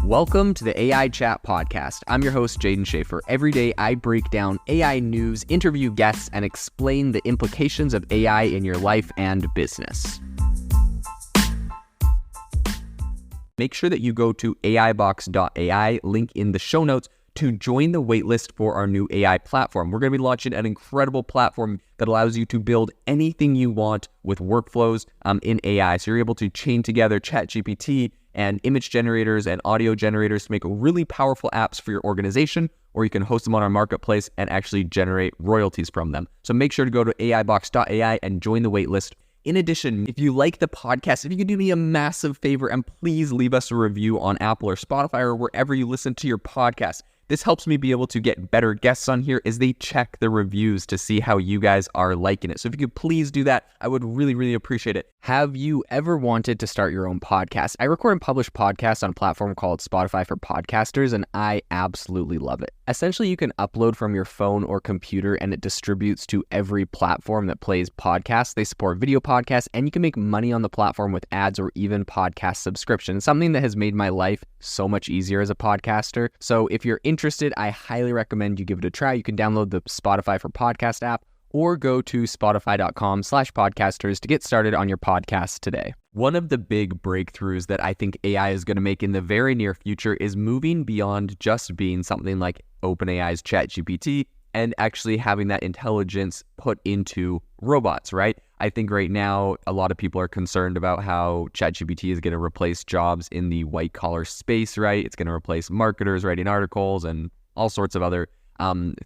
Welcome to the AI Chat Podcast. I'm your host, Jaden Schaefer. Every day, I break down AI news, interview guests, and explain the implications of AI in your life and business. Make sure that you go to aibox.ai, link in the show notes, to join the waitlist for our new AI platform. We're going to be launching an incredible platform that allows you to build anything you want with workflows in AI. So you're able to chain together ChatGPT and image generators and audio generators to make really powerful apps for your organization, or you can host them on our marketplace and actually generate royalties from them. So make sure to go to aibox.ai and join the waitlist. In addition, if you like the podcast, if you could do me a massive favor and please leave us a review on Apple or Spotify or wherever you listen to your podcast. This helps me be able to get better guests on here as they check the reviews to see how you guys are liking it. So if you could please do that, I would really appreciate it. Have you ever wanted to start your own podcast? I record and publish podcasts on a platform called Spotify for Podcasters, and I absolutely love it. Essentially, you can upload from your phone or computer, and it distributes to every platform that plays podcasts. They support video podcasts, and you can make money on the platform with ads or even podcast subscriptions, something that has made my life so much easier as a podcaster. So if you're interested, I highly recommend you give it a try. You can download the Spotify for Podcast app or go to spotify.com/podcasters to get started on your podcast today. One of the big breakthroughs that I think AI is going to make in the very near future is moving beyond just being something like OpenAI's ChatGPT and actually having that intelligence put into robots, right? I think right now, a lot of people are concerned about how ChatGPT is going to replace jobs in the white-collar space, right? It's going to replace marketers writing articles and all sorts of other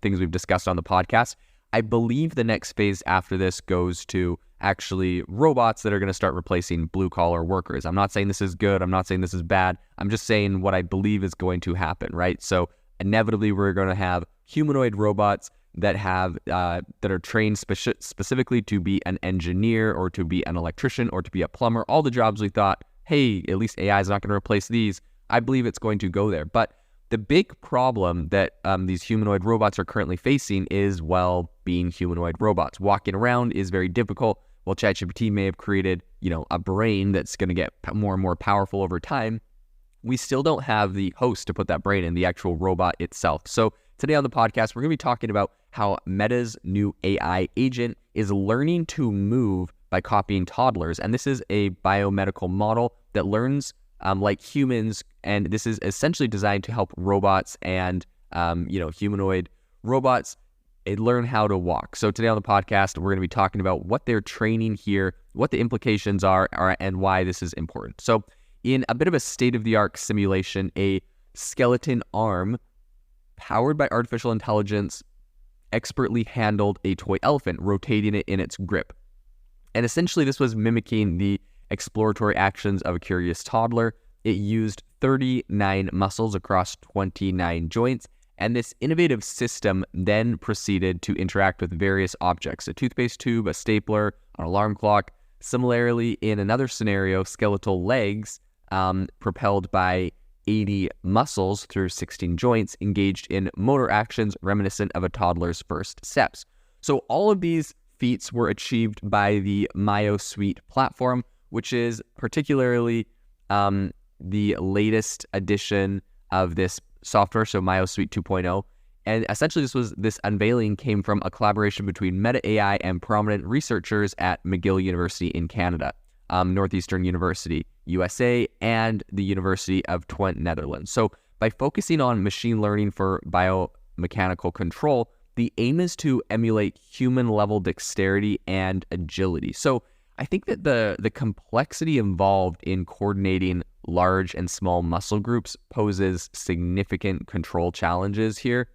things we've discussed on the podcast. I believe the next phase after this goes to actually robots that are going to start replacing blue-collar workers. I'm not saying this is good. I'm not saying this is bad. I'm just saying what I believe is going to happen, right? So inevitably, we're going to have humanoid robots that have that are trained specifically to be an engineer or to be an electrician or to be a plumber. All the jobs we thought, hey, at least AI is not going to replace these. I believe it's going to go there. But the big problem that these humanoid robots are currently facing is, well, being humanoid robots. Walking around is very difficult. Well, ChatGPT may have created, a brain that's going to get more and more powerful over time. We still don't have the host to put that brain in, the actual robot itself. So today on the podcast, we're going to be talking about how Meta's new AI agent is learning to move by copying toddlers. And this is a biomedical model that learns like humans, and this is essentially designed to help robots and, humanoid robots learn how to walk. So today on the podcast, we're going to be talking about what they're training here, what the implications are, and why this is important. So in a bit of a state-of-the-art simulation, a skeleton arm powered by artificial intelligence expertly handled a toy elephant, rotating it in its grip. And essentially, this was mimicking the exploratory actions of a curious toddler. It used 39 muscles across 29 joints, and this innovative system then proceeded to interact with various objects, a toothpaste tube, a stapler, an alarm clock. Similarly, in another scenario, skeletal legs propelled by 80 muscles through 16 joints engaged in motor actions reminiscent of a toddler's first steps. So all of these feats were achieved by the Myo Suite platform, which is particularly the latest edition of this software, so Myo Suite 2.0. And essentially this unveiling came from a collaboration between Meta AI and prominent researchers at McGill University in Canada, Northeastern University, USA, and the University of Twente, Netherlands. So by focusing on machine learning for biomechanical control, the aim is to emulate human-level dexterity and agility. So I think that the complexity involved in coordinating large and small muscle groups poses significant control challenges here.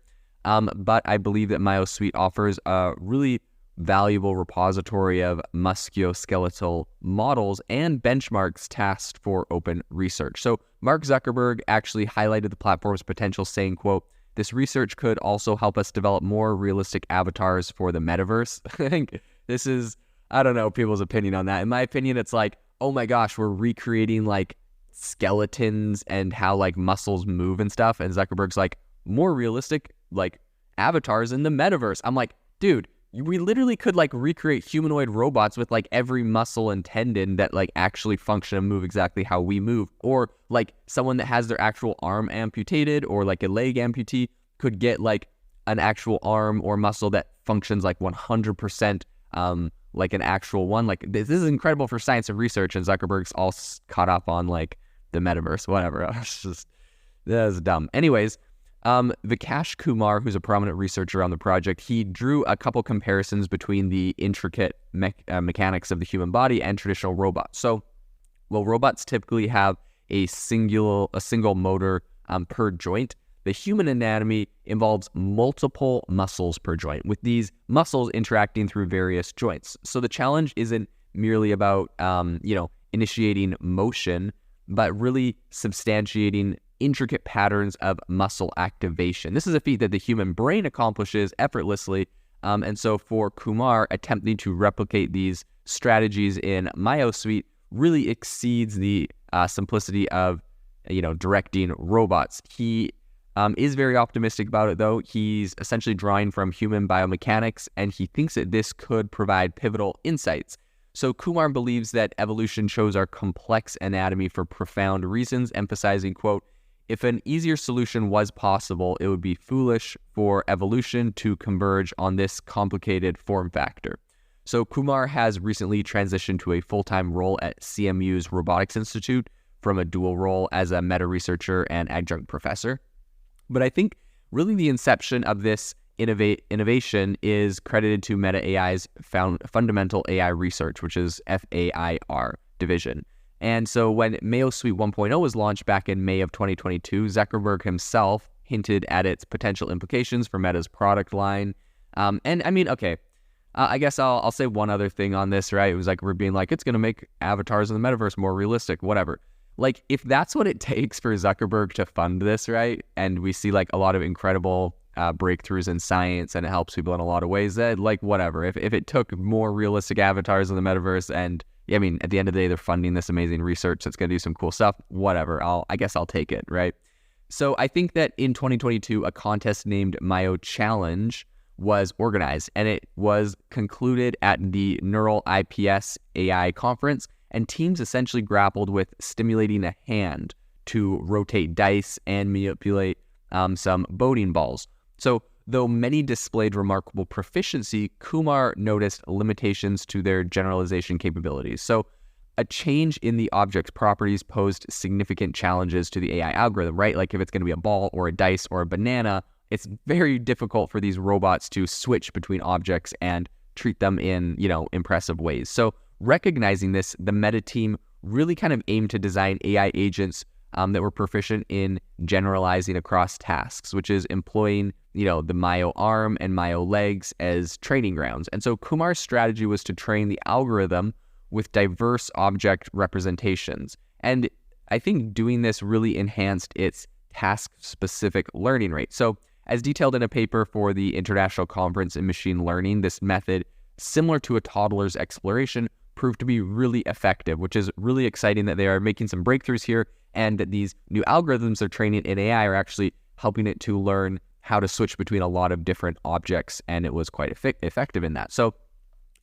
But I believe that Myo Suite offers a really valuable repository of musculoskeletal models and benchmarks tasked for open research. So Mark Zuckerberg actually highlighted the platform's potential, saying, quote, "This research could also help us develop more realistic avatars for the metaverse." I think this is, I don't know people's opinion on that. In my opinion, it's like, oh my gosh, we're recreating like skeletons and how like muscles move and stuff. And Zuckerberg's like, more realistic like avatars in the metaverse. I'm like, dude, we literally could like recreate humanoid robots with like every muscle and tendon that like actually function and move exactly how we move. Or like someone that has their actual arm amputated, or like a leg amputee, could get like an actual arm or muscle that functions like 100% like an actual one. Like this is incredible for science and research, and Zuckerberg's all caught up on like the metaverse, whatever. It's just, that is dumb. Anyways, Vikash Kumar, who's a prominent researcher on the project, he drew a couple comparisons between the intricate mechanics of the human body and traditional robots. So, while robots typically have a single motor per joint, the human anatomy involves multiple muscles per joint, with these muscles interacting through various joints. So the challenge isn't merely about, initiating motion, but really substantiating intricate patterns of muscle activation. This is a feat that the human brain accomplishes effortlessly. And so for Kumar, attempting to replicate these strategies in MyoSuite really exceeds the simplicity of, directing robots. He is very optimistic about it, though. He's essentially drawing from human biomechanics, and he thinks that this could provide pivotal insights. So Kumar believes that evolution shows our complex anatomy for profound reasons, emphasizing, quote, "If an easier solution was possible, it would be foolish for evolution to converge on this complicated form factor." So Kumar has recently transitioned to a full-time role at CMU's Robotics Institute from a dual role as a meta-researcher and adjunct professor. But I think really the inception of this innovation is credited to Meta AI's Fundamental AI Research, which is FAIR division. And so when MyoSuite 1.0 was launched back in May of 2022, Zuckerberg himself hinted at its potential implications for Meta's product line. I guess I'll say one other thing on this, right? It was like, we're being like, it's going to make avatars in the metaverse more realistic, whatever. Like, if that's what it takes for Zuckerberg to fund this, right? And we see like a lot of incredible breakthroughs in science, and it helps people in a lot of ways, that like, whatever. If it took more realistic avatars in the metaverse, and I mean, at the end of the day, they're funding this amazing research that's going to do some cool stuff, whatever. I guess I'll take it, right? So I think that in 2022, a contest named Myo Challenge was organized, and it was concluded at the Neural IPS AI conference, and teams essentially grappled with stimulating a hand to rotate dice and manipulate some bowling balls. So though many displayed remarkable proficiency, Kumar noticed limitations to their generalization capabilities. So a change in the object's properties posed significant challenges to the AI algorithm, right? Like if it's going to be a ball or a dice or a banana, it's very difficult for these robots to switch between objects and treat them in, impressive ways. So recognizing this, the Meta team really kind of aimed to design AI agents that were proficient in generalizing across tasks, which is employing, the Myo arm and Myo legs as training grounds. And so Kumar's strategy was to train the algorithm with diverse object representations. And I think doing this really enhanced its task-specific learning rate. So as detailed in a paper for the International Conference in Machine Learning, this method, similar to a toddler's exploration, proved to be really effective, which is really exciting that they are making some breakthroughs here, and that these new algorithms they're training in AI are actually helping it to learn how to switch between a lot of different objects, and it was quite effective in that. So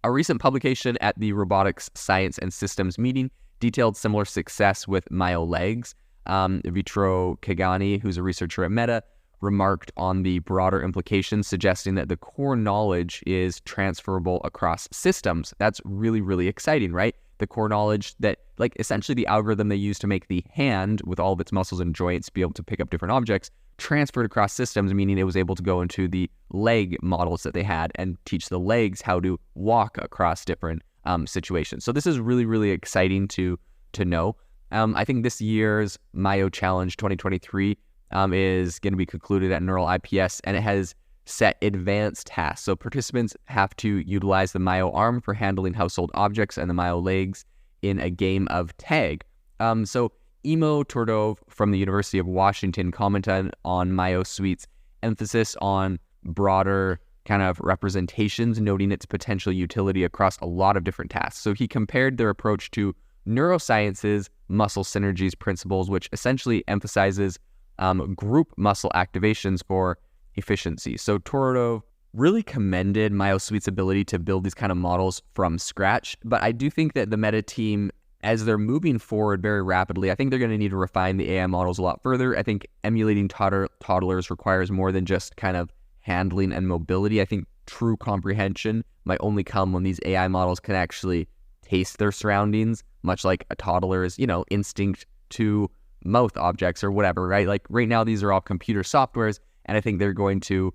a recent publication at the Robotics Science and Systems meeting detailed similar success with Myo legs. Vitro Kagani, who's a researcher at Meta, remarked on the broader implications, suggesting that the core knowledge is transferable across systems. That's really, really exciting, right? The core knowledge that, like, essentially the algorithm they use to make the hand with all of its muscles and joints be able to pick up different objects transferred across systems, meaning it was able to go into the leg models that they had and teach the legs how to walk across different situations. So this is really, really exciting to know. I think this year's Myo Challenge 2023 is going to be concluded at Neural IPS, and it has set advanced tasks. So participants have to utilize the Myo arm for handling household objects and the Myo legs in a game of tag. So Imo Tordov from the University of Washington commented on MyoSuite's emphasis on broader kind of representations, noting its potential utility across a lot of different tasks. So he compared their approach to neuroscience's muscle synergies principles, which essentially emphasizes group muscle activations for efficiency. So Tordov really commended MyoSuite's ability to build these kind of models from scratch. But I do think that the Meta team, as they're moving forward very rapidly, I think they're going to need to refine the AI models a lot further. I think emulating toddlers requires more than just kind of handling and mobility. I think true comprehension might only come when these AI models can actually taste their surroundings, much like a toddler's, instinct to mouth objects or whatever, right? Like right now, these are all computer softwares, and I think they're going to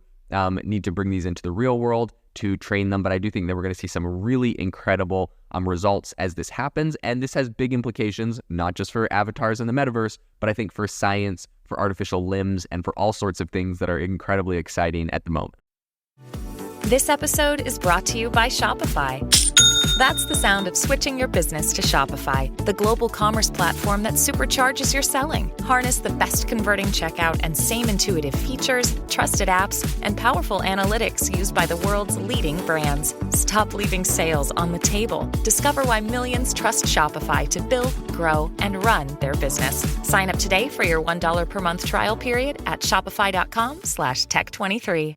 need to bring these into the real world to train them. But I do think that we're going to see some really incredible results as this happens. And this has big implications, not just for avatars in the metaverse, but I think for science, for artificial limbs, and for all sorts of things that are incredibly exciting at the moment. This episode is brought to you by Shopify. That's the sound of switching your business to Shopify, the global commerce platform that supercharges your selling. Harness the best converting checkout and same intuitive features, trusted apps, and powerful analytics used by the world's leading brands. Stop leaving sales on the table. Discover why millions trust Shopify to build, grow, and run their business. Sign up today for your $1 per month trial period at shopify.com/tech23.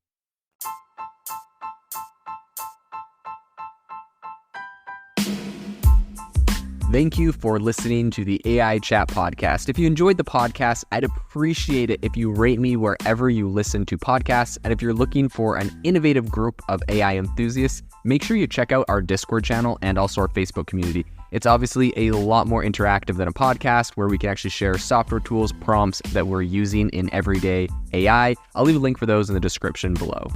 Thank you for listening to the AI Chat Podcast. If you enjoyed the podcast, I'd appreciate it if you rate me wherever you listen to podcasts. And if you're looking for an innovative group of AI enthusiasts, make sure you check out our Discord channel and also our Facebook community. It's obviously a lot more interactive than a podcast, where we can actually share software tools, prompts that we're using in everyday AI. I'll leave a link for those in the description below.